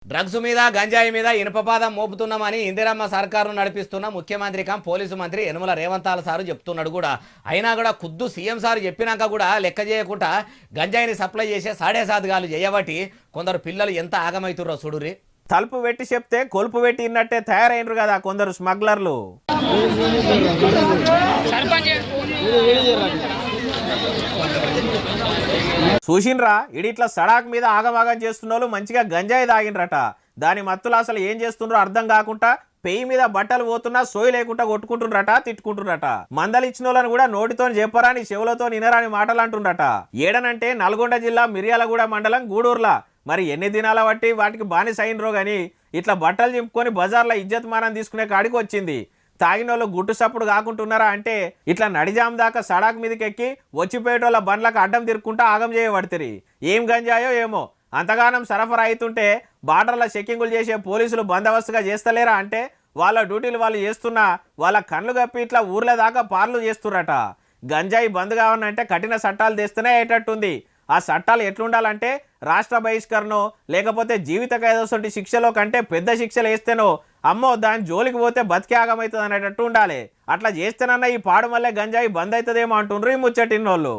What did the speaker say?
Drugs మీద గంజాయి మీద ఇనుపపాదం మోపుతున్నామని ఇందిరమ్మ సర్కారును నడిపిస్తున్న ముఖ్యమంత్రి పోలీసు మంత్రి యనమల రేవంతాల సారు చెప్తున్నాడు కూడా. అయినా కూడా ఖుద్దు సీఎం సారు చెప్పినాక కూడా లెక్క చేయకుండా గంజాయిని సప్లై చేసే సాడే సాధగాలు చేయబట్టి కొందరు పిల్లలు ఎంత ఆగమవుతుర్రో చూడురి. తలుపు పెట్టి చెప్తే కొలుపు పెట్టి ఇన్నట్టే తయారైనరు కదా కొందరు స్మగ్లర్లు. చూసిండ్రా ఇడిట్లా సడాక్ మీద ఆగమాగం చేస్తున్న వాళ్ళు మంచిగా గంజాయి తాగిండ్రట. దాని మత్తులు అసలు ఏం చేస్తుండ్రో అర్థం కాకుండా పెయి మీద బట్టలు పోతున్నా సోయి లేకుండా కొట్టుకుంటుండ్రట, తిట్టుకుంటుండ్రట. మందలు ఇచ్చిన వాళ్ళని కూడా నోటితో చెప్పరాని చెవులతో నినరాని మాటలు అంటుండ్రట. ఏడనంటే నల్గొండ జిల్లా మిర్యాలగూడ మండలం గూడూరులా. మరి ఎన్ని దినాల బట్టి వాటికి బానిస అయినరో గాని ఇట్లా బట్టలు చింపుకొని బజార్లో ఇజ్జత్ మానం తీసుకునే కాడికి వచ్చింది. తాగిన వాళ్ళు గుట్టు సప్పుడు కాకుంటున్నారా అంటే ఇట్లా నడిజాం దాకా సడాక్ మీదకి ఎక్కి వచ్చిపోయేటోళ్ళ బండ్లకు అడ్డం తిరుక్కుంటా ఆగం చేయబడుతుంది. ఏం గంజాయో ఏమో అంతగానం సరఫరా అవుతుంటే బార్డర్ల చెక్కింగులు చేసే పోలీసులు బందోబస్తుగా చేస్తలేరా అంటే వాళ్ళ డ్యూటీలు వాళ్ళు చేస్తున్నా వాళ్ళ కళ్ళు కప్పి ఇట్లా ఊర్ల దాకా పార్లు చేస్తుర్రట. గంజాయి బంద్ కావాలంటే కఠిన చట్టాలు తెస్తేనే అయ్యేటట్టుంది. ఆ చట్టాలు ఎట్లుండాలంటే రాష్ట్ర బహిష్కరణో లేకపోతే జీవిత ఖైదోసంటి శిక్షలో కంటే పెద్ద శిక్షలు వేస్తేనో అమ్మో దాని జోలికి పోతే బతికే ఆగమవుతుంది అనేటట్టు ఉండాలి. అట్లా చేస్తేనన్నా ఈ పాడు మళ్ళీ గంజాయి బంద్ అవుతుందేమో అంటుండ్రు ఈ ముచ్చటిన్నోళ్ళు.